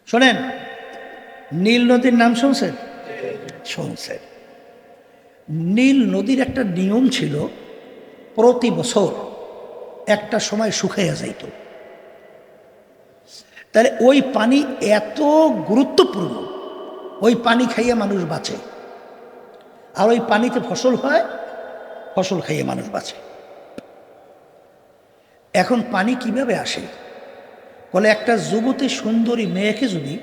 শোনেন, নীল নদীর নাম শুনছেন? শুনছেন। নীল নদীর একটা নিয়ম ছিল, প্রতি বছর একটা সময় শুকাইয়া যাইত। তাহলে ওই পানি এত গুরুত্বপূর্ণ, ওই পানি খাইয়ে মানুষ বাঁচে। আর ওই পানিতে ফসল হয়, ফসল খাইয়ে মানুষ বাঁচে। এখন পানি কিভাবে আসে? বলে একটা যুবতী সুন্দরী মেয়েকে যদি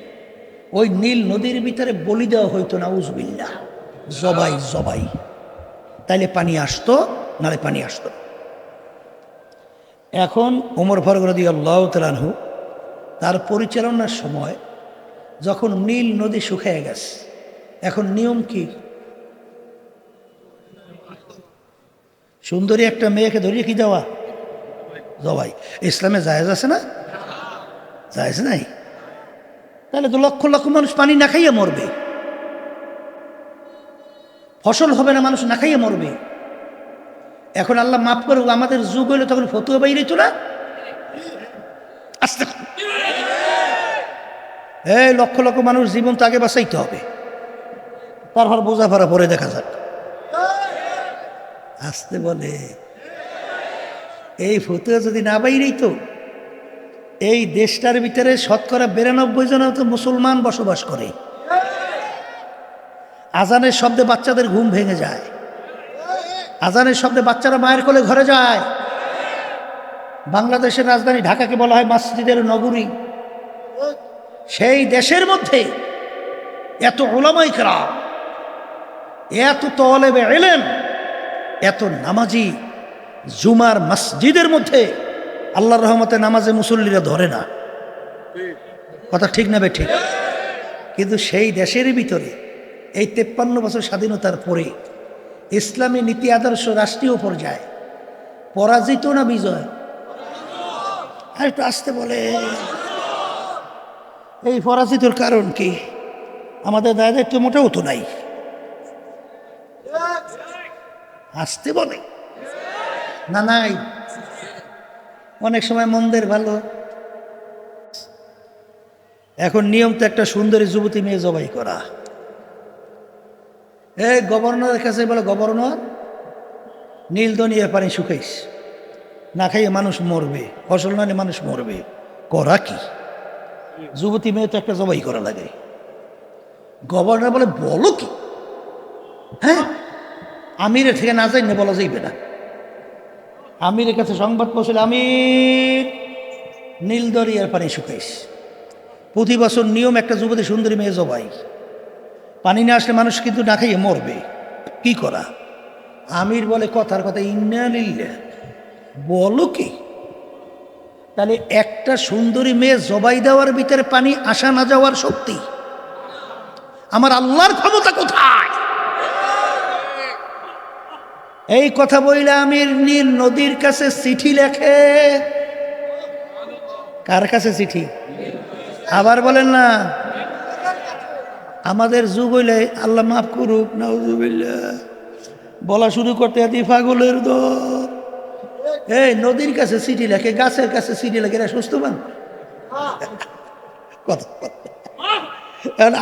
ওই নীল নদীর ভিতরে বলি দেওয়া হইতো, নাউজুবিল্লাহ, জবাই জবাই, তাইলে পানি আসতো, নালে পানি আসতো। এখন ওমর ফারুক রাদিয়াল্লাহু তাআলা আনহু তার পরিচালনার সময় যখন নীল নদী শুকিয়ে গেছে, এখন নিয়ম কি? সুন্দরী একটা মেয়েকে ধরিয়ে কি দেওয়া? জবাই। ইসলামে জায়েজ আছে না? জায়েজ নাই? তাহলে তো লক্ষ লক্ষ মানুষ পানি না খাইয়ে মরবে, ফসল হবে না, মানুষ না খাইয়ে মরবে। এখন আল্লাহ মাফ করুক, আমাদের যুগ হইলে তখন ফতুয়া বাইরে তো না। আস্তে এই লক্ষ লক্ষ মানুষ জীবন তো আগে বাঁচাইতে হবে, তারপর বোঝা ভরা পরে দেখা যাক। আসতে বলে এই ফতুয়া যদি না বাইরেই তো এই দেশটার ভিতরে 92% তো মুসলমান বসবাস করে। আজানের শব্দে বাচ্চাদের ঘুম ভেঙে যায়, আজানের শব্দে বাচ্চারা মায়ের কোলে ঘরে যায়। বাংলাদেশের রাজধানী ঢাকাকে বলা হয় মসজিদের নগরী। সেই দেশের মধ্যে এত উলামায়ে কেরাম, এত তালেবে ইলম, এত নামাজি, জুমার মসজিদের মধ্যে আল্লাহর রহমতে নামাজে মুসল্লিরা ধরে না। কথা ঠিক না বে ঠিক? কিন্তু সেই দেশের ভিতরে এই 53 বছর স্বাধীনতার পরে ইসলামী নীতি আদর্শ রাষ্ট্রীয় পর্যায়ে পরাজিত না বিজয়? আর একটু আসতে বলে এই পরাজিতর কারণ কি? আমাদের দায় দায়িত্ব মোটেও তো নাই। আসতে বলে না, নাই। অনেক সময় মন্দের ভালো। এখন নিয়ম তো একটা সুন্দরী যুবতী মেয়ে জবাই করা। এই গভর্নরের কাছে বলে, গভর্নর নীল দনিয়ার পানি শুকাইস, না খাইয়ে মানুষ মরবে, ফসল নালে মানুষ মরবে। করা কি? যুবতী মেয়ে তো একটা জবাই করা লাগে। গভর্নর বলে, বলো কি? হ্যাঁ, আমিরের থেকে না যাই না বলা যাইবে না। আমিরের কাছে সংবাদ পৌঁছলে, আমির নীল দরিয়ার পানি শুকাইস। প্রতি বছর নিয়ম একটা যুবতী সুন্দরী মেয়ে জবাই, পানি না আসলে মানুষ কিন্তু না খাইয়ে মরবে। কি করা? আমির বলে, কথার কথা, ইন্না লিল্লাহ, বলো কি? তাহলে একটা সুন্দরী মেয়ে জবাই দেওয়ার ভিতরে পানি আসা না যাওয়ার শক্তি আমার আল্লাহর ক্ষমতা কোথায়? এই কথা বইলে আমির নীল নদীর কাছে চিঠি লেখে। কার কাছে চিঠি? আবার বলেন না। আমাদের যুগ হইলে, আল্লাহ মাফ করুক, নাউজুবিল্লাহ, বলা শুরু করতে আদি পাগলের দল। এই নদীর কাছে চিঠি লেখে, গাছের কাছে চিঠি লেখে, এরা সুস্থ মান?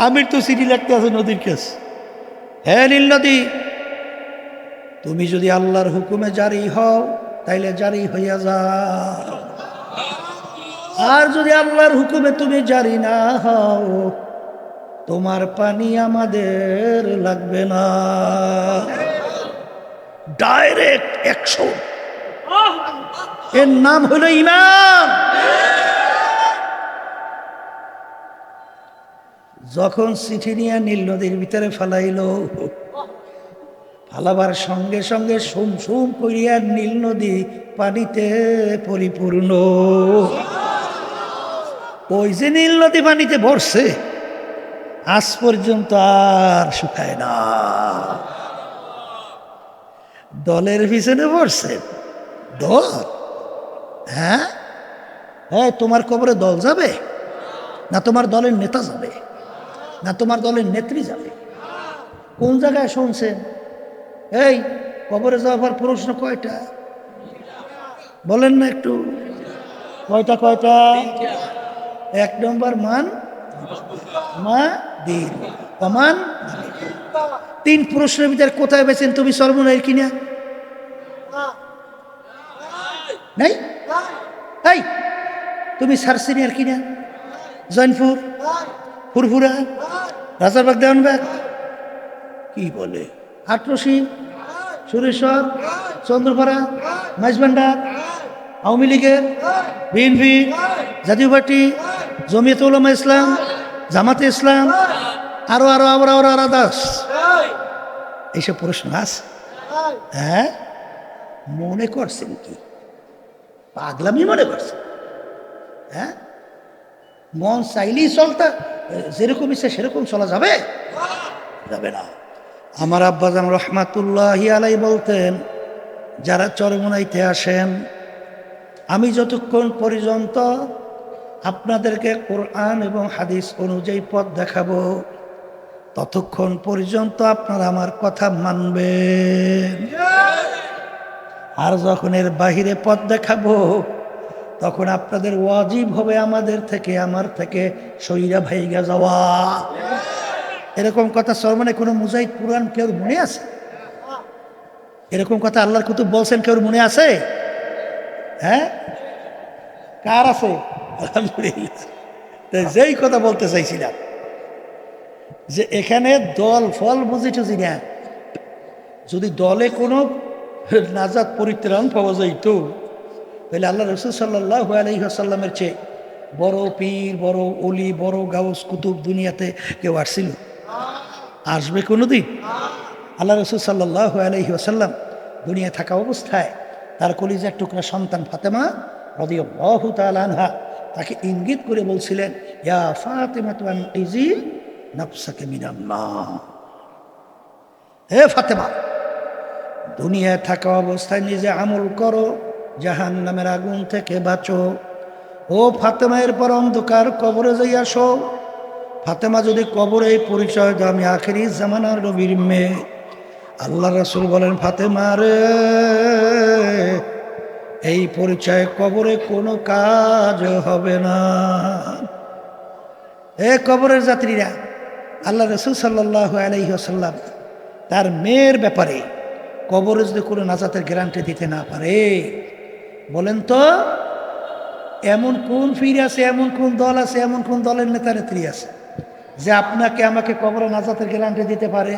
আমির তো চিঠি লিখতে আছে নদীর কাছে। হ্যাঁ নীল নদী, তুমি যদি আল্লাহর হুকুমে জারি হও তাইলে জারি হইয়া যাও, আর যদি আল্লাহর হুকুমে তুমি জারি না হও, তোমার পানি আমাদের লাগবে না। ডাইরেক্ট অ্যাকশন, এর নাম হলো ঈমান। যখন চিঠি নিয়ে নীল নদীর ভিতরে ফালাইল, ফালাবার সঙ্গে সঙ্গে সুম সুম করিয়া নীল নদী পানিতে পরিপূর্ণ। ওই যে নীল নদী পানিতে ভরছে, আজ পর্যন্ত আর শুকায় না। দলের পিছনে ভরছে দল। হ্যাঁ হ্যাঁ, তোমার কবরে দল যাবে না তোমার দলের নেতা যাবে না তোমার দলের নেত্রী যাবে? কোন জায়গায় শুনছেন? এই কবরে যাওয়ার প্রশ্ন কয়টা বলেন না একটু? কয়টা কয়টা? 1 নম্বর মান মা দিন কমান। তিন প্রশ্নের ভিতরে কোথায় পেয়েছেন তুমি সর্বনয়ের কিনা? নাই। তাই তুমি সারসিনিয়ার কিনা? জৈনপুর, ফুরফুরা, রাজারবাগ, দেওয়ানবাগ, কি বলে আটরশি, সুরেশ্বর, চন্দ্রপাড়া, মাইজভান্ডার, আওয়ামী লীগের, বিএনপি, জাতীয় পার্টি, জমিয়ত উলামা ইসলাম, জামাতে ইসলাম, আরো আরো আরো আরো আরো দাস, এইসব প্রশ্ন আছে। হ্যাঁ, মনে করছেন কি পাগলামি মনে করছেন? হ্যাঁ, মন চাইলেই চলতা যেরকম ইচ্ছে সেরকম চলা যাবে? যাবে না। আমার আব্বাজান রহমাতুল্লাহি আলাই বলতেন, যারা চরমোনাইতে আসেন, আমি যতক্ষণ পর্যন্ত আপনাদেরকে কোরআন এবং হাদিস অনুযায়ী পথ দেখাবো, ততক্ষণ পর্যন্ত আপনারা আমার কথা মানবেন। আর যখন এর বাহিরে পথ দেখাবো, তখন আপনাদের ওয়াজিব হবে আমার থেকে সইরা ভাইগা যাওয়া। এরকম কথা সরমনে কোনো মুজাহিদ পুরাণ কেউ মনে আছে? এরকম কথা আল্লাহর কুতুব বলছেন কেউ মনে আছে? হ্যাঁ, কার আছে? আলহামদুলিল্লাহ। যেই কথা বলতে চাইছিলাম যে এখানে দল ফল বুঝি টুঝি না, যদি দলে কোনো নাজাত পরিত্রাণ পাওয়া যাইত, তাহলে আল্লাহ রসুল সাল্লাল্লাহু আলাইহি ওয়াসাল্লামের চেয়ে বড় পীর, বড় অলি, বড় গাউস কুতুব দুনিয়াতে কেউ আসছিল? আসবে কোনোদিন? আল্লাহ রসুল সাল্লাল্লাহু আলাইহি ওয়াসাল্লাম দুনিয়া থাকা অবস্থায় তার কলিজার টুকরা সন্তান ফাতেমা রাদিয়াল্লাহু তাআলা আনহা তাকে ইঙ্গিত করে বলছিলেন, ইয়া ফাতেমাতু আনকিজি নাফসাকা মিনান নার। হে ফাতেমা, দুনিয়ায় থাকা অবস্থায় নিজে আমল করো, জাহান্নামের আগুন থেকে বাঁচো। ও ফাতেমা, এরপর অন্ধকার কবরে যাই আসো। ফাতেমা যদি কবরে এই পরিচয় দাও, আমি আখেরি জামানার নবীর মেয়ে। আল্লাহ রাসূল বলেন, ফাতেমা রে, এই পরিচয় কবরে কোনো কাজ হবে না। এ কবরের যাত্রীরা, আল্লাহ রাসূল সাল্লাল্লাহু আলাইহি ওয়াসাল্লাম তার মেয়ের ব্যাপারে কবরে যদি কোনো নাজাতের গ্যারান্টি দিতে না পারে, বলেন তো এমন কোন পীর আছে, এমন কোন দল আছে, এমন কোন দলের নেতা নেত্রী আছে যে আপনাকে আমাকে কবরে নাজাতের গ্যারান্টি দিতে পারে?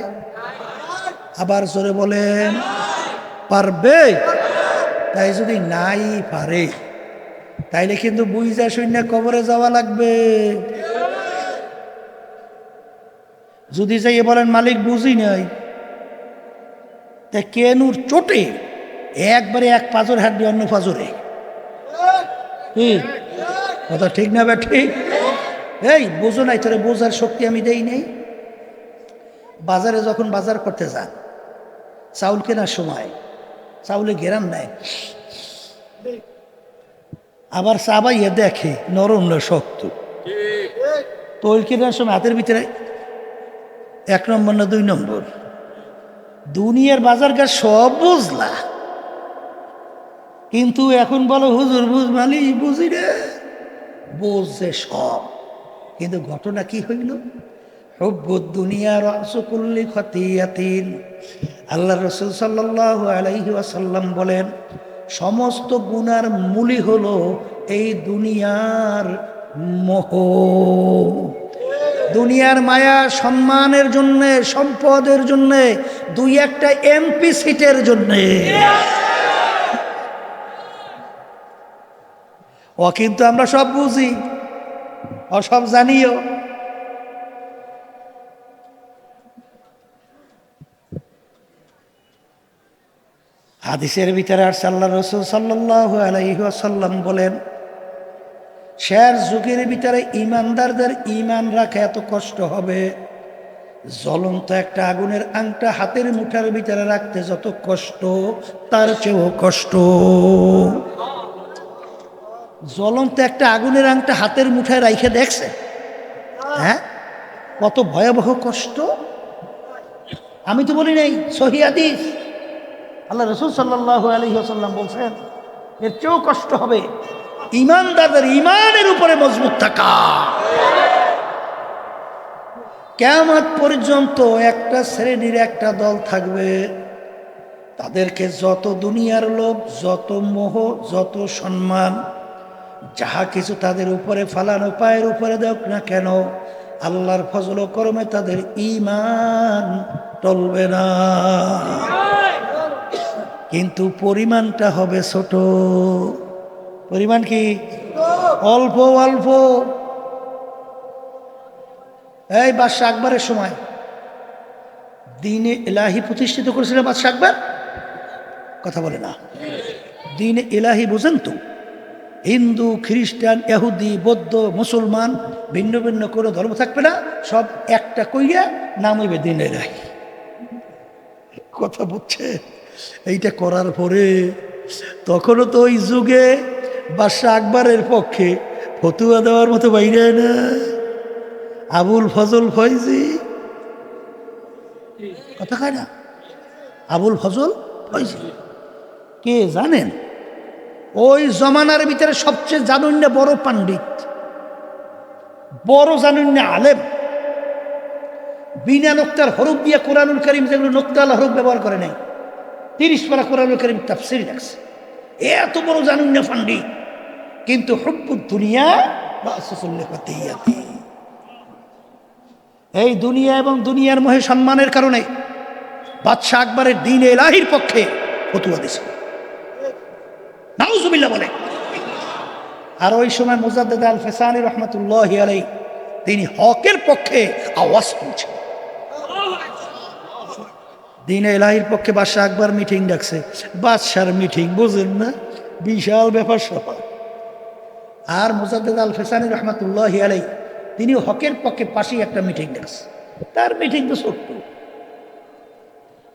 আবার জোরে বলেন, পারবে? তাই যদি নাই পারে, তাইলে কিন্তু বুঝা শূন্য কবরে যাওয়া লাগবে। যদি যাইয়ে বলেন মালিক বুঝি নাই, তা কেনুর চোটে একবারে এক পাজর হাঁটবে অন্য পাজরে, কথা ঠিক না? বে ঠিক। এই বোঝো নাই, তোরে বোঝার শক্তি আমি দেই নেই। বাজারে যখন বাজার করতে যান, চাউল কেনার সময় চাউলে ঘেরান নেয়, আবার চাবাইয়ে দেখে নরম না শক্ত। তৈল কেনার সময় হাতের ভিতরে 1 নম্বর না 2 নম্বর? দুনিয়ার বাজার ঘাট সব বুঝলা, কিন্তু এখন বলো হুজুর বুঝ মালি বুঝি রে, বুঝছে সব। কিন্তু ঘটনা কি হইল? হুব্বুদ দুনিয়া রাসু কুল্লি খতিয়াতিন। আল্লাহ রাসূল সাল্লাল্লাহু আলাইহি ওয়াসাল্লাম বলেন, সমস্ত গুনার মূলই হলো এই দুনিয়ার মোহ, দুনিয়ার মায়া, সম্মানের জন্যে, সম্পদের জন্যে, 2-1টা এমপি সিটের জন্যে। ও কিন্তু আমরা সব বুঝি, ও সব জানিও। হাদিসের ভিতরে আর আল্লাহ রাসূল সাল্লাল্লাহু আলাইহি ওয়াসাল্লাম বলেন, শের যুগের ভিতরে ইমানদারদের ইমান রাখা এত কষ্ট হবে, জ্বলন্ত একটা আগুনের আংটা হাতের মুঠার ভিতরে রাখতে যত কষ্ট, তার চেয়েও কষ্ট। জ্বলন্ত একটা আগুনের আংটা হাতের মুঠায় রাইখে দেখছে? হ্যাঁ, কত ভয়াবহ কষ্ট। আমি তো বলি নাই, সহিহ হাদিস, আল্লাহ রাসূল সাল্লাল্লাহু আলাইহি ওয়াসাল্লাম বলছেন, এর চেয়েও কষ্ট হবে ইমানদারদের ইমানের উপরে মজবুত থাকা। কিয়ামত পর্যন্ত একটা শ্রেণীর একটা দল থাকবে, তাদেরকে যত দুনিয়ার লোভ, যত মোহ, যত সম্মান, যাহা কিছু তাদের উপরে ফালানো পায়ের উপরে দেখ না কেন, আল্লাহর ফজল ও করমে তাদের ঈমান টলবে না, কিন্তু পরিমাণটা হবে ছোট। পরিমাণ কি? অল্প অল্প। এই বাদশাহ আকবরের সময় দ্বীনে ইলাহি প্রতিষ্ঠিত করেছিল বাদশাহ আকবর। কথা বলে না। দ্বীনে ইলাহি বোঝেন তো? হিন্দু, খ্রিস্টান, ইহুদি, বৌদ্ধ, মুসলমান, ভিন্ন ভিন্ন কোনো ধর্ম থাকবে না, সব একটা কইয়া নাম হইবে দ্বীনে ইলাহি। কথা বুঝছে? এইটা করার পরে তখনও তো ওই যুগে বাদশাহ আকবরের পক্ষে ফতুয়া দেওয়ার মতো বাইরে না আবুল ফজল ফয়জি। কথা কয় না? আবুল ফজল ফয়জি কে জানেন? ওই জমানার ভিতরে সবচেয়ে জানুন্য বড় পণ্ডিত, বড় জানুন্য আলেম। বিনা নোক্তার হরফ দিয়ে কোরআনুল কারীম, যেগুলো নোক্তাওয়ালা হরফ ব্যবহার করে নাই, 30 পারা কোরআনুল কারীম তাফসীর রাখছে। এত বড় জানুন্য পণ্ডিত, কিন্তু হুব্বুদ দুনিয়া বাসুল লিফাতিয়াতি, এই দুনিয়া এবং দুনিয়ার মোহে সম্মানের কারণে বাদশাহ আকবরের দ্বীনে ইলাহির পক্ষে ফতোয়া দিয়েছিল। নাউজুবিল্লাহ বলে। আর ওই সময় মুজাদ্দেদ আল ফেসানি রহমতুল্লাহি আলাইহি তিনি হকের পক্ষে আওয়াজ তুলছেন। দ্বীনে ইলাহির পক্ষে বাদশাহ আকবর মিটিং ডাকছে। বাদশার মিটিং বুঝেন না, বিশাল ব্যাপার স্যাপার। আর মুজাদ্দেদ আল ফেসানি রহমতুল্লাহি আলাইহি তিনি হকের পক্ষে পাশেই একটা মিটিং ডাকছে। তার মিটিং তো ছোট্ট।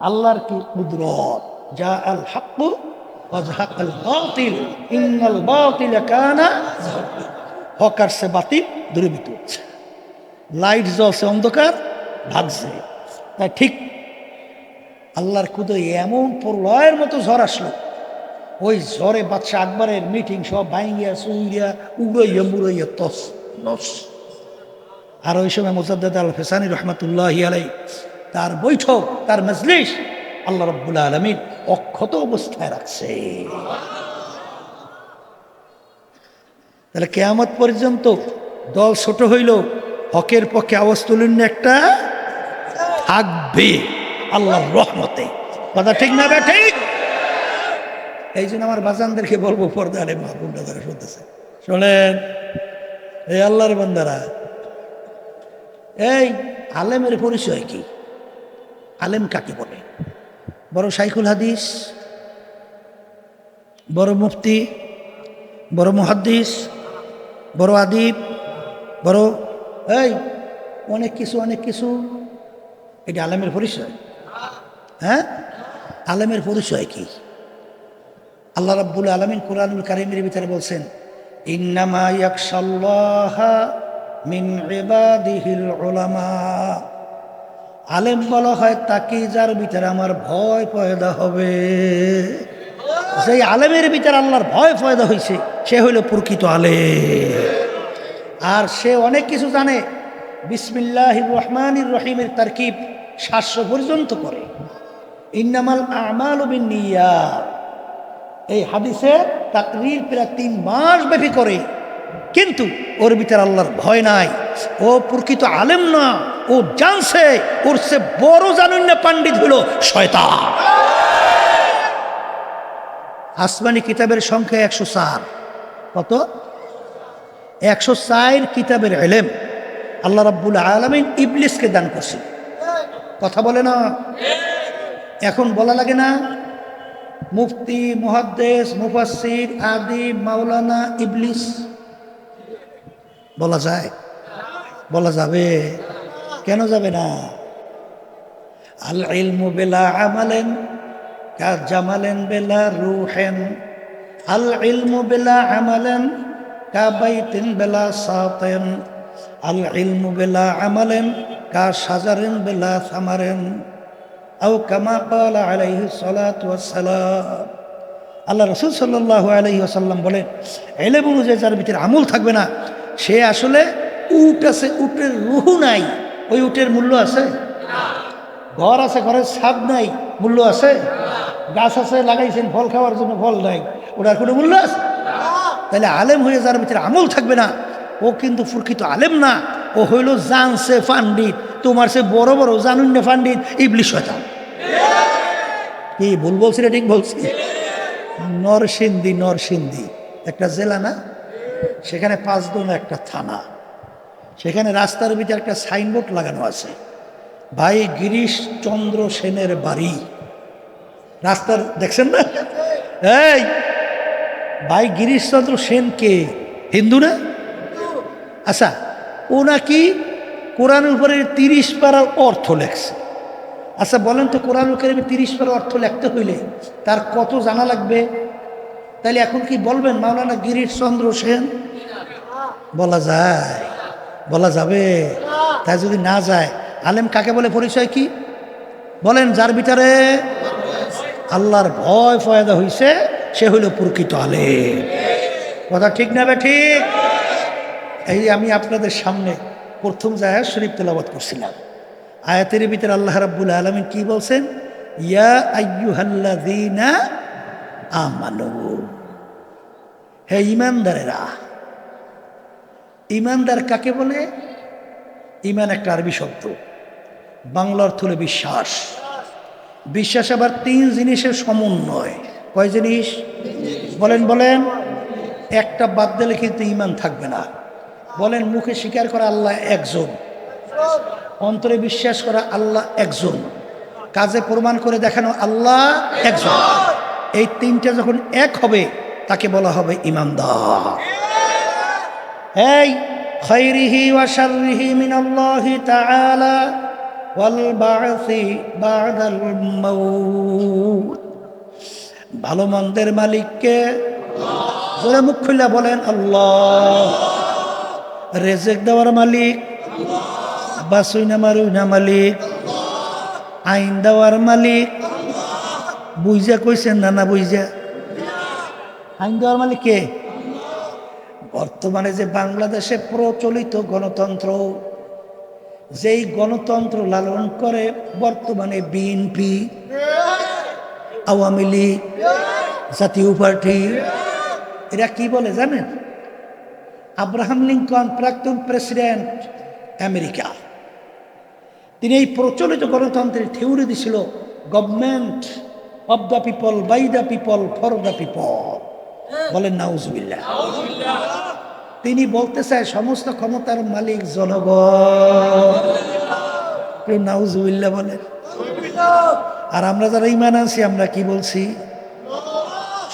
আল্লাহর কি কুদরত! যা আল হক ওয়াজহাকাল বাতিল ইন্নাল বাতিল কানা যাহুকা। হক আর সে বাতিল দূরীভূত হচ্ছে। লাইট জ্বলছে, অন্ধকার ভাগছে। তাই ঠিক আল্লাহর কুদরত এমন প্রলয়ের মতো ঝড় আসলো, ওই ঝড়ে বাদশাহ আকবরের মিটিং সব ভাঙ্গিয়া চুইয়া উড়াইয়া মুড়াইয়া তস নস। আর ওই সময় মুজাদ্দেদ আল ফেসানি রহমতুল্লাহি আলাইহি তার বৈঠক, তার মজলিস আল্লাহ রাব্বুল আলামিন অক্ষত অবস্থায় রাখছে। তাহলে কিয়ামত পর্যন্ত দল ছোট হইল, হকের পক্ষে আওয়াজ তুলেন একটা থাকবে আল্লাহর রহমতে। কথা ঠিক না? ঠিক। এই জন্য আমার বাজানদেরকে বলবো, পর্দা আলে মাহবুবরা যারা শুনতেছে শোনেন, এই আল্লাহর বান্দারা, এই আলেমের পরিচয় কি? আলেম কাকে বলে? বড় শাইখুল হাদিস, বড় মুফতি, বড় মুহাদ্দিস, বড় আদিব, বড় এই অনেক কিছু অনেক কিছু। এটা আলেমের পরিচয়? হ্যাঁ, আলেমের পরিচয় কি? আল্লাহ রাব্বুল আলামিন কুরআনুল কারীমের ভিতরে বলছেন, ইন্নামা ইয়াখশাল্লাহা মিন ইবাদিহিল উলামা। আলেম বলা হয় তাকে যার ভিতরে আমার ভয় পয়দা হবে। যেই আলেমের ভিতরে আল্লাহর ভয় পয়দা হয়েছে সে হইল প্রকৃত আলেম। আর সে অনেক কিছু জানে। বিসমিল্লাহির রহমানির রহিমের তারকিব 700 পর্যন্ত করে। ইন্নামাল আমালু বিন্নিয়াত, এই হাদিসে তাকরীর প্রায় 3 মাস ব্যাপী করে, কিন্তু ওর ভিতরে আল্লাহর ভয় নাই। ও প্রকৃত আলেম না, ও জানছে ওর সে বড় জানুন্য পণ্ডিত হলো শয়তান। আসমানি কিতাবের সংখ্যা 104। কত? 104 কিতাবের ইলম আল্লাহ রাব্বুল আলামিন ইবলিসকে দান করছে। কথা বলে না? এখন বলা লাগে না মুফতি, মুহাদ্দিস, মুফাসসির, আদিব, মাওলানা, ইবলিস? বলা যায়? বলা যাবে? কেন যাবে না? আল ইলমু বিলা আমালেন কা জামালেন বিলা রূহেন, আল ইলমু বিলা আমালেন কা বাইতিন বিলা সাতেন, আল ইলমু বিলা আমালেন কা শাজারিন বিলা সামারেন, আও কামা ক্বালা আলাইহিস সালাতু ওয়াস সালাম। আল্লাহ রাসূল সাল্লাল্লাহু আলাইহি ওয়াসাল্লাম বলেন, ইলম অনুযায়ী যার ভিতরে আমল থাকবে না, সে আসলে উট আছে, উটের রুহু নাই, ওই উটের মূল্য আছে? ঘর আছে, ঘরের ছাদ নাই, মূল্য আছে? গাছ আছে, লাগাইছেন ফল খাওয়ার জন্য, ফল নাই, ওটার কোনো মূল্য আছে? তাহলে আলেম হয়ে যার ভিতরে আমল থাকবে না, ও কিন্তু প্রকৃত আলেম না, ও হইল জানছে পাণ্ডিত। তোমার সে বড় বড় জানুন না পাণ্ডিত, ইবলিশ শয়তান। কি ভুল বলছি রে, ঠিক বলছি? নরসিংদী একটা জেলা না? সেখানে 5 দোনা একটা থানা। সেখানে রাস্তার ভিতরে একটা সাইনবোর্ড লাগানো আছে, ভাই গিরিশ চন্দ্র সেনের বাড়ি। রাস্তার দেখছেন না? এই ভাই গিরিশ চন্দ্র সেন কে? হিন্দু না? আচ্ছা, ও নাকি কোরআনের উপরে 30 পারার অর্থ লেখছে। আচ্ছা বলেন তো, কোরআনুল কারীমে 30 পারা অর্থ লিখতে হইলে তার কত জানা লাগবে? তাইলে এখন কি বলবেন মাওলানা গিরিশ চন্দ্র সেন? বলা যায়? বলা যাবে? তাই যদি না যায়, আলেম কাকে বলে? পরিচয় কি বলেন? যার ভিতরে আল্লাহর ভয় ফয়দা হইছে, সে হইল প্রকৃত আলেম। কথা ঠিক না? ঠিক। এই আমি আপনাদের সামনে প্রথম আয়াত শরীফ তেলাওয়াত করছিলাম। আয়াতের ভিতরে আল্লাহ রাব্বুল আলামিন কি বলছেন? ইয়া আইয়ুহাল্লাযীনা আমানু, হে ঈমানদারেরা। ঈমানদার কাকে বলে? ঈমান একটা আরবি শব্দ, বাংলা অর্থ হলো বিশ্বাস। বিশ্বাস আবার 3 জিনিসের সমন্বয়। কয় জিনিস? বলেন। একটা বাদ দিলে কিন্তু ঈমান থাকবে না। বলেন, মুখে স্বীকার করা আল্লাহ একজন, অন্তরে বিশ্বাস করা আল্লাহ একজন, কাজে প্রমাণ করে দেখানো আল্লাহ একজন। এই 3টা যখন এক হবে, তাকে বলা হবে ঈমানদার। এই খায়রিহি ওয়া শাররিহি মিনাল্লাহি তাআলা ওয়াল বা'সি বা'দাল মাউত। ভালো মন্দের মালিককে? জোরে মুখ খুলে বলেন আল্লাহ। রেজেক দেওয়ার মালিক? বাসুই না মারুই না মালিক? আইন দেওয়ার মালিক? বুঝা কইছেন না বুঝা? আইন দেওয়ার মালিক কে? বর্তমানে যে বাংলাদেশে প্রচলিত গণতন্ত্র, যেই গণতন্ত্র লালন করে বর্তমানে বিএনপি, আওয়ামী লীগ, জাতীয় পার্টি, এরা কি বলে জানেন? আব্রাহাম লিঙ্কন, প্রাক্তন প্রেসিডেন্ট আমেরিকা, তিনি এই প্রচলিত গণতন্ত্রের থিওরি দিছিল, government of the people, by the people, for the people. বলেন নাউজুবিল্লাহ। তিনি বলতে চায় সমস্ত ক্ষমতার মালিক জনগণ। নাউজুবিল্লাহ বলেন। আর আমরা যারা ঈমান আছি, আমরা কি বলছি?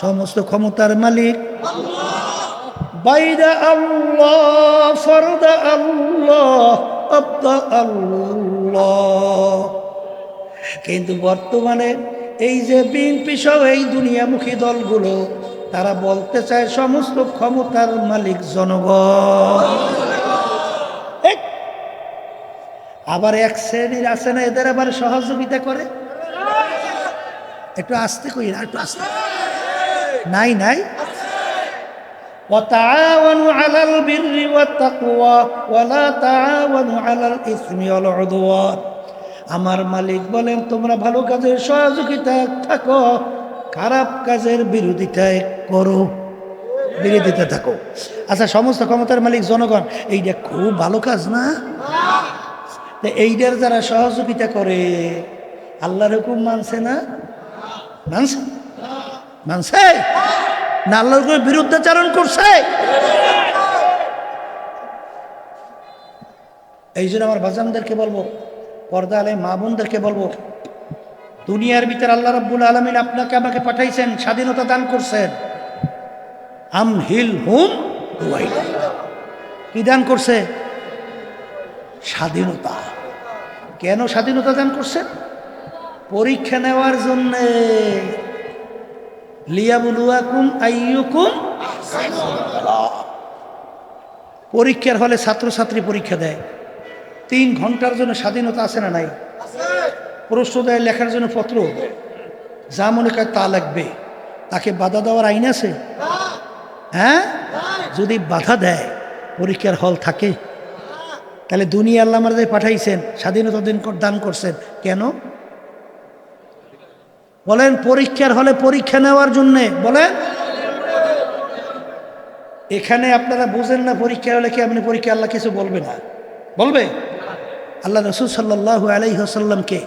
সমস্ত ক্ষমতার মালিক by the Allah, for the Allah, of the Allah. কিন্তু বর্তমানে এই যে বিএনপি সহ এই দুনিয়ামুখী দলগুলো, তারা বলতে চায় সমস্ত ক্ষমতার মালিক জনগণ। আবার এক শ্রেণীর আছে না, এদের আবার সহযোগিতা করে। একটু আস্তে কই না, একটু আস্তে। নাই وتعاونوا على البر والتقوى ولا تعاونوا على الإثم والعدوان। আমার মালিক বলেন, তোমরা ভালো কাজের সহযোগিতায় থাকো, খারাপ কাজের বিরোধিতায় করো, বিরোধিতা থাকো। আচ্ছা, সমস্ত ক্ষমতার মালিক জনগণ, এইটা খুব ভালো কাজ না? এইটার যারা সহযোগিতা করে, আল্লাহর হুকুম মানছে না? মানছে না? আল্লাহর বিরুদ্ধাচারণ করছে। এই জন্য আমার বাজানদেরকে বলবো, পর্দা আলে মা বোনদেরকে বলবো, দুনিয়ার ভিতরে আল্লাহ রাব্বুল আলামিন আপনাকে আমাকে পাঠাইছেন, স্বাধীনতা দান করছেন। আমহিলহুম রুয়াইদা। কি দান করছে? স্বাধীনতা। কেন স্বাধীনতা দান করছেন? পরীক্ষা নেওয়ার জন্যে। লিয়াবলুয়াকুম আইয়ুকুম আহসানু আমালা। পরীক্ষার হলে ছাত্রছাত্রী পরীক্ষা দেয়, 3 ঘন্টার জন্য স্বাধীনতা আছে না নাই? প্রশ্ন দেয়, লেখার জন্য পত্র, যা মনে করে তা লাগবে। তাকে বাধা দেওয়ার আইন আছে? হ্যাঁ, যদি বাধা দেয় পরীক্ষার হল থাকে? তাহলে দুনিয়া আল্লাহ আমাদের পাঠাইছেন, স্বাধীনতা দান করছেন কেন? বলেন, পরীক্ষার হলে পরীক্ষা নেওয়ার জন্যে। বলেন, এখানে আপনারা বুঝেন না পরীক্ষার হলে কি আপনি পরীক্ষা আল্লাহ কিছু বলবে না? বলবে? আল্লাহ রসুল সাল্লাল্লাহু আলাইহি ওয়াসাল্লামকে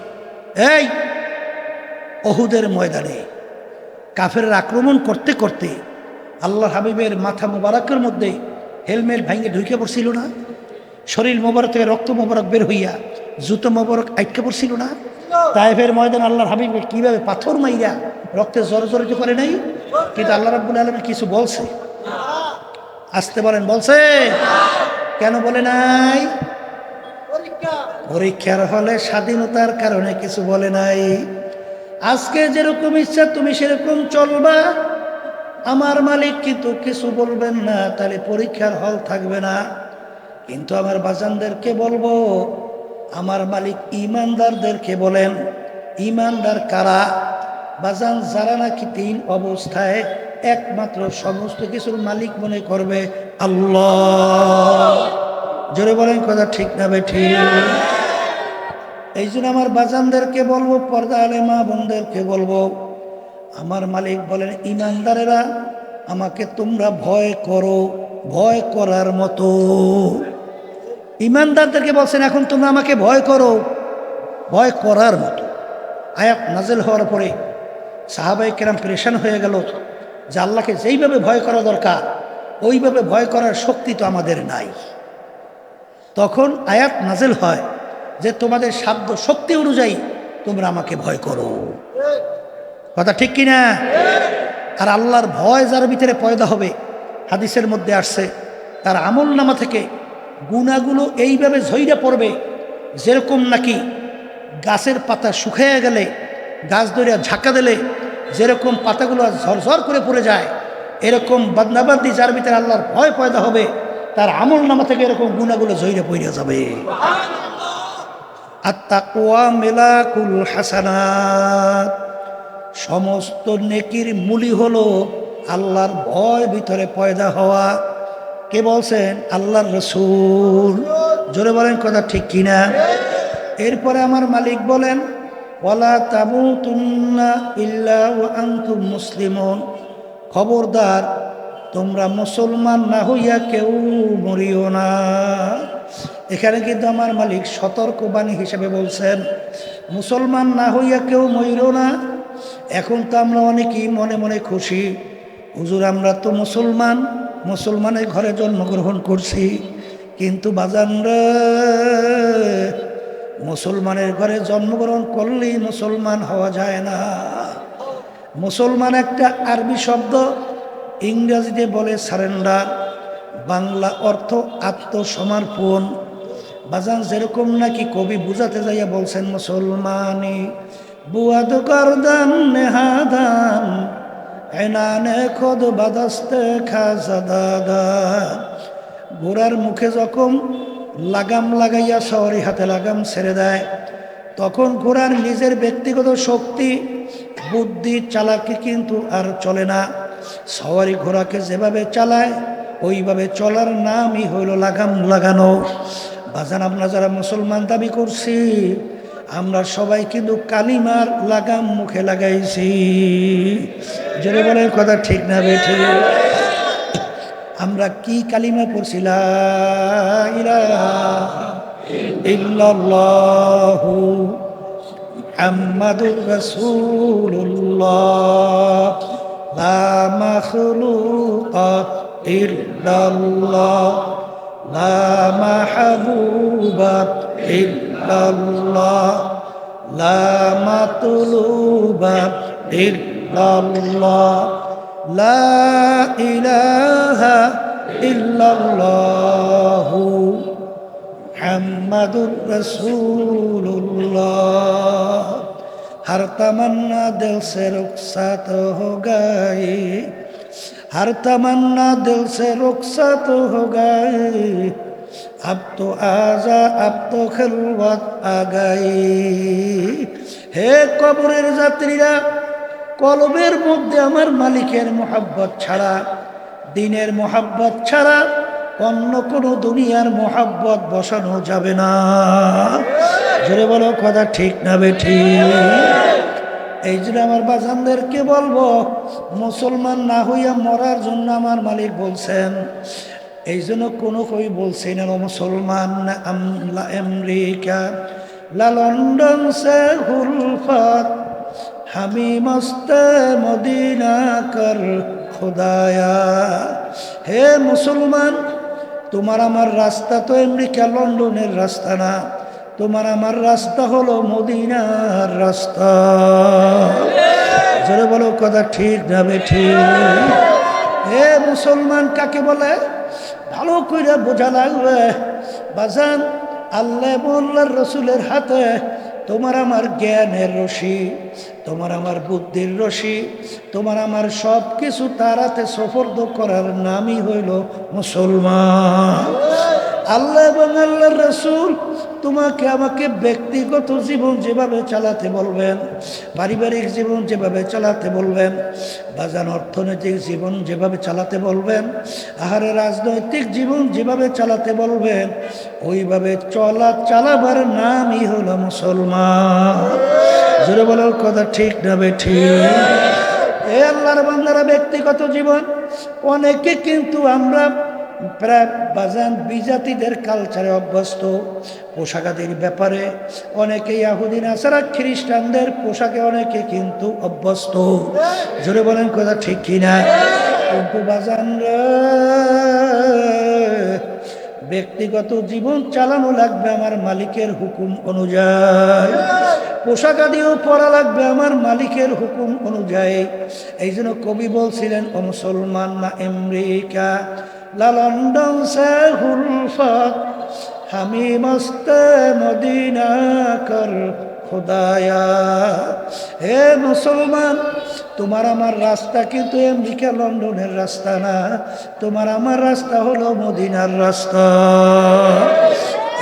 এই ওহুদের ময়দানে কাফেরের আক্রমণ করতে করতে আল্লাহ হাবিবের মাথা মোবারকের মধ্যে হেলমেট ভাঙে ঢুকে পড়ছিল না? শরীর মোবারক থেকে রক্ত মোবারক বের হইয়া জুতো মোবারক আটকে পড়ছিল না? তায়েফের ময়দান আল্লাহর হাবিবের কিভাবে পাথর মাইরা রক্তে জর্জরিত করে নাই? কিন্তু আল্লাহ রাব্বুল আলামিন কিছু বলছে? আসতে বলেন, বলছে? কেন বলে নাই? পরীক্ষার হলে স্বাধীনতার কারণে কিছু বলে নাই। আজকে যেরকম ইচ্ছা তুমি সেরকম চলবা, আমার মালিক কিন্তু কিছু বলবেন না, তাহলে পরীক্ষার হল থাকবে না। কিন্তু আমার বাজানদেরকে বলবো, আমার মালিক ইমানদারদেরকে বলেন, ইমানদার কারা? বাজান যারা নাকি তিন অবস্থায় একমাত্র সমস্ত কিছুর মালিক মনে করবে আল্লাহ। জোরে বলেন, কথা ঠিক না বেঠিক? এই জন্য আমার বাজানদেরকে বলবো, পর্দা আলে মা বোনদেরকে বলবো, আমার মালিক বলেন ইমানদারেরা আমাকে তোমরা ভয় করো, ভয় করার মতো। ইমানদারদেরকে বলছেন এখন তোমরা আমাকে ভয় করো, ভয় করার মতো। আয়াত নাজেল হওয়ার পরে সাহাবায়ে কেরাম পেরেশান হয়ে গেল যে আল্লাহকে যেইভাবে ভয় করা দরকার ওইভাবে ভয় করার শক্তি তো আমাদের নাই। তখন আয়াত নাজেল হয় যে তোমাদের সাধ্য শক্তি অনুযায়ী তোমরা আমাকে ভয় করো। কথা ঠিক কিনা? আর আল্লাহর ভয় যার ভিতরে পয়দা হবে, হাদিসের মধ্যে আসছে তার আমল নামা থেকে গুনাহগুলো এইভাবে ঝইরা পড়বে যেরকম নাকি গাছের পাতা শুকিয়ে গেলে গাছ ধরিয়া ঝাঁকা দিলে যেরকম পাতাগুলো ঝরঝর করে পড়ে যায়, এরকম বান্দাবান্দি যার ভিতরে আল্লাহর ভয় পয়দা হবে তার আমল নামা থেকে এরকম গুনাহগুলো ঝইরা পড়ে যাবে। আত-তাকওয়া মিলাকুল হাসানাত, সমস্ত নেকির মূলই হলো আল্লাহর ভয় ভিতরে পয়দা হওয়া। কে বলছেন? আল্লাহর রাসূল। জোরে বলেন, কথা ঠিক কিনা? এরপরে আমার মালিক বলেন ওয়ালা তামুতুন্না ইল্লা ওয়া আনতুম মুসলিমুন, খবরদার তোমরা মুসলমান না হইয়া কেউ মরিও না। এখানে কিন্তু আমার মালিক সতর্কবাণী হিসেবে বলছেন মুসলমান না হইয়া কেউ মরিও না। এখন তো আমরা অনেকেই মনে মনে খুশি, হুজুর আমরা তো মুসলমান, মুসলমানের ঘরে জন্মগ্রহণ করছি, কিন্তু বাজানরা মুসলমানের ঘরে জন্মগ্রহণ করলেই মুসলমান হওয়া যায় না। মুসলমান একটা আরবি শব্দ, ইংরেজিতে বলে সারেন্ডার, বাংলা অর্থ আত্মসমর্পণ। বাজান যেরকম নাকি কবি বুঝাতে যাইয়া বলছেন মুসলমানি বুয়াদ করদান নেহাদান এনানে খোদ বাদাস্তে খাজাদাদান। ঘোড়ার মুখে যখন লাগাম লাগাইয়া সওয়ারি হাতে লাগাম ছেড়ে দেয়, তখন ঘোড়ার নিজের ব্যক্তিগত শক্তি বুদ্ধি চালাকি কিন্তু আর চলে না। সওয়ারি ঘোড়াকে যেভাবে চালায় ওইভাবে চলার নামই হইল লাগাম লাগানো। বাজান আমরা যারা মুসলমান দাবি করছি আমরা সবাই কিন্তু কালিমার লাগাম মুখে লাগাইছি। জোরে বলেন, কথা ঠিক না বেঠিক? আমরা কি কালিমা পড়ছি? লা ইলাহা ইল্লাল্লাহু মুহাম্মাদুর রাসূলুল্লাহ লা মাখলুকা ইল্লাল্লাহ লা মাহবুবা ইল্লাল্লাহ লা মাতলুবা ইল্লাল্লাহ লা ইলাহা ইল্লাল্লাহু মুহাম্মাদুর রাসূলুল্লাহ। हर तमन्ना दिल से रुखसत हो गई, हर तमन्ना दिल से रुखसत हो गई, अब तो आजा अब तो खिलवत आ गई। हे কবরের যাত্রীরা, কলবের মধ্যে আমার মালিকের মোহাব্বত ছাড়া, দিনের মোহাব্বত ছাড়া অন্য কোনো দুনিয়ার মোহাব্বত বসানো যাবে না। জোরে বলো কথা ঠিক না বেঠিক? এই জন্য আমার বাজানদেরকে বলবো, মুসলমান না হইয়া মরার জন্য আমার মালিক বলছেন। এই জন্য কোনো কই বলছেন মুসলমান আমলা আমেরিকা লা লন্ডন সে হুলফাত হামি মস্তে মদিনা কর খুদায়া। হে মুসলমান, তোমার আমার রাস্তা তো আমেরিকা লন্ডনের রাস্তা না, তোমার আমার রাস্তা হলো মদিনার রাস্তা। জোরে বলো কথা ঠিক না বেঠিক? হে মুসলমান কাকে বলে ভালো করে বোঝা লাগবে বাজান। আল্লাহ মোল্লার রসুলের হাতে তোমার আমার জ্ঞানের রশি, তোমার আমার বুদ্ধির রশি, তোমার আমার সব কিছু তার হাতে সোপর্দ করার নামই হইল মুসলমান। আল্লাহ এবং আল্লাহর রসুল তোমাকে আমাকে ব্যক্তিগত জীবন যেভাবে চালাতে বলবেন, পারিবারিক জীবন যেভাবে চালাতে বলবেন, বাজান অর্থনৈতিক জীবন যেভাবে চালাতে বলবেন, আহারে রাজনৈতিক জীবন যেভাবে চালাতে বলবেন, ওইভাবে চালাবার নামই হলো মুসলমান। জোরে বলার কথা ঠিক না বেঠিক? এ আল্লাহর বান্দারা, ব্যক্তিগত জীবন অনেকে কিন্তু আমরা প্রায় বাজান বিজাতিদের কালচারে অভ্যস্ত। পোশাকাদির ব্যাপারে অনেকে ইহুদি নাসারা খ্রিস্টানদের পোশাকে অনেকে কিন্তু অভ্যস্ত। জোরে বলেন কথা ঠিক কিনা? কিন্তু বাজান ব্যক্তিগত জীবন চালানো লাগবে আমার মালিকের হুকুম অনুযায়ী, পোশাক আদিও পরা লাগবে আমার মালিকের হুকুম অনুযায়ী। এই জন্য কবি বলছিলেন, ও মুসলমান না আমেরিকা লা লন্ডন সে হুলফাত হামি মস্তে মদিনা কর খুদায়া। হে মুসলমান, তোমার আমার রাস্তা কিন্তু আমেরিকা লন্ডনের রাস্তা না, তোমার আমার রাস্তা হলো মদিনার রাস্তা।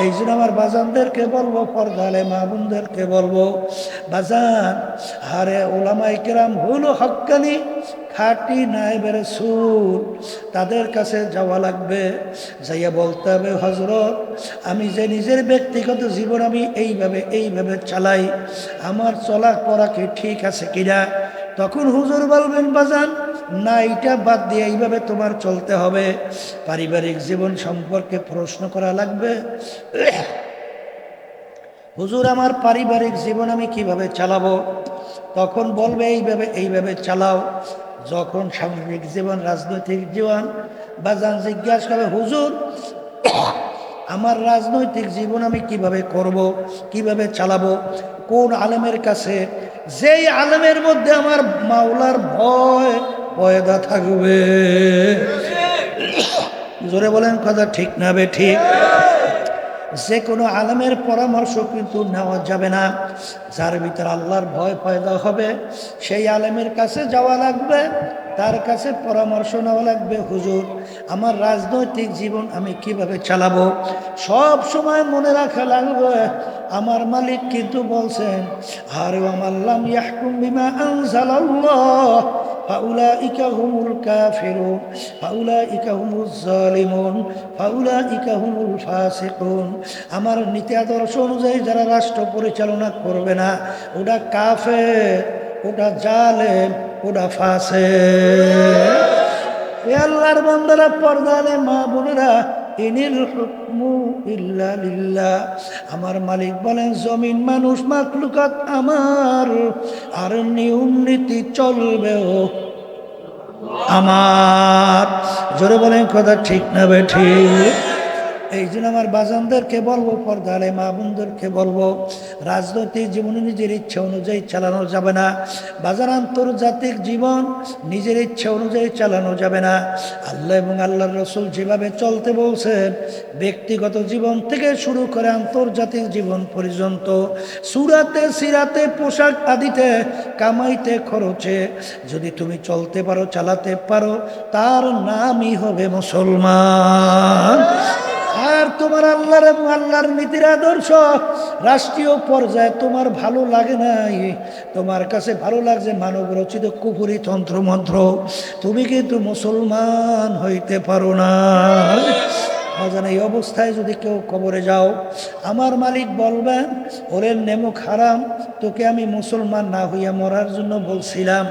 এই জন্য আমার বাজানদেরকে বলবো, পর্দালে মা বোনদেরকে বলবো, বাজান আরে ওলামায়ে কেরাম হলো হক্কানি খাঁটি নায়েবে রাসূল, তাদের কাছে যাওয়া লাগবে, যাইয়া বলতে হবে, হযরত আমি যে নিজের ব্যক্তিগত জীবন আমি এইভাবে চালাই, আমার চলা পড়া কি ঠিক আছে কিনা? তখন হুজুর বলবেন, বাজান না, এটা বাদ দিয়ে এইভাবে তোমার চলতে হবে। পারিবারিক জীবন সম্পর্কে প্রশ্ন করা লাগবে, হুজুর আমার পারিবারিক জীবন আমি কিভাবে চালাবো? তখন বলবে এইভাবে চালাও। যখন সামাজিক জীবন, রাজনৈতিক জীবন, বাজান জিজ্ঞাসা করবে, হুজুর আমার রাজনৈতিক জীবন আমি কিভাবে করব, কিভাবে চালাবো, কোন আলেমের কাছে, যেই আলেমের মধ্যে আমার মাওলার ভয় পয়দা থাকবে। জোরে বলেন কথা ঠিক না বেঠিক? যে কোনো আলেমের পরামর্শ কিন্তু নেওয়া যাবে না। যার ভিতরে আল্লাহর ভয় পয়দা হবে সেই আলেমের কাছে যাওয়া লাগবে, তার কাছে পরামর্শ নেওয়া লাগবে, হুজুর আমার রাজনৈতিক জীবন আমি কিভাবে চালাবো। সব সময় মনে রাখা লাগবে আমার মালিক কিন্তু বলছেন, আর আমাল্লাম ইয়াহকুম বিমা আনজালাল্লাহ ফাউলাইকা হুমুল কাফিরুন ফাউলাইকা হুমুজ জালিমুন ফাউলাইকা হুমুল ফাসিকুন। আমার নীতি আদর্শ অনুযায়ী যারা রাষ্ট্র পরিচালনা করবে না, ওটা কাফের, ওটা জালেম, ওটা ফাসিক। এ আল্লাহর বান্দারা, পর্দালে মা বোনেরা, ইনিল হুকমু ইল্লা লিল্লাহ। আমার মালিক বলেন, জমিন মানুষ মাখলুকাত আমার, আর নিয়ম নীতি চলবেও আমার। জোরে বলেন কথা ঠিক না বেঠিক? এই জন্য আমার বাজানদেরকে বলবো, পর্দালে মা বোনদেরকে বলবো, রাজনৈতিক জীবনে নিজের ইচ্ছা অনুযায়ী চালানো যাবে না। বাজার আন্তর্জাতিক জীবন নিজের ইচ্ছা অনুযায়ী চালানো যাবে না। আল্লাহ এবং আল্লাহর রসুল যেভাবে চলতে বলছেন, ব্যক্তিগত জীবন থেকে শুরু করে আন্তর্জাতিক জীবন পর্যন্ত, সুরাতে সিরাতে পোশাক আদিতে কামাইতে খরচে যদি তুমি চলতে পারো, চালাতে পারো, তার নামই হবে মুসলমান। আর আর তোমার আল্লাহর এবং আল্লাহর নীতির আদর্শ রাষ্ট্রীয় পর্যায়ে তোমার ভালো লাগে নাই, তোমার কাছে ভালো লাগছে মানব রচিত কুফুরি তন্ত্রমন্ত্র, তুমি কিন্তু মুসলমান হইতে পারো না। অজানা এই অবস্থায় যদি কেউ কবরে যাও, আমার মালিক বলবেন ওরে নেমুক হারাম, তোকে আমি মুসলমান না হইয়া মরার জন্য বলছিলাম,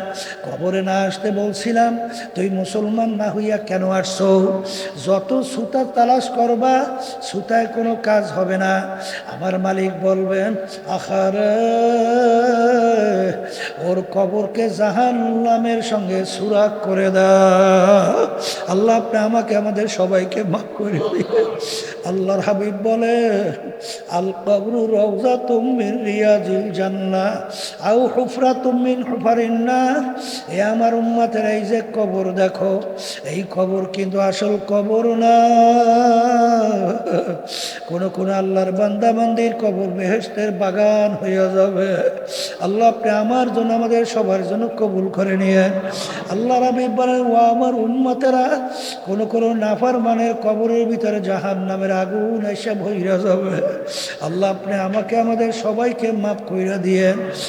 কবরে না আসতে বলছিলাম, তুই মুসলমান না হইয়া কেন আসছো? যত সুতা তালাশ করবা সুতায় কোনো কাজ হবে না। আমার মালিক বলবেন আখারে ওর কবরকে জাহান্নামের সঙ্গে সুরাগ করে দাও। আল্লাহ আপনি আমাকে আমাদের সবাইকে মাফ করে দিবেন। আল্লাহর হাবিব বলে আল কবরু রাউযাতুম মিন রিয়াজিল জান্নাহ আও হুফরাতুম মিন হুফারিন নার। এ আমার উম্মতের এই যে কবর দেখো, এই কবর কিন্তু আসল কবর না। কোন আল্লাহর বান্দা বান্দির কবর বেহেশতের বাগান হয়ে যাবে। আল্লাহ আপনি আমার জন্য আমাদের সবার জন্য কবুল করে নিয়েন। আল্লাহ রাব্বি বলেন ও আমার উম্মতেরা, কোন নাফরমানের কবরের ভিতরে জাহান্নামের আগুন এসে ভইরা যাবে। আল্লাহ আপনি আমাকে আমাদের সবাইকে মাফ কইরা দিয়েন।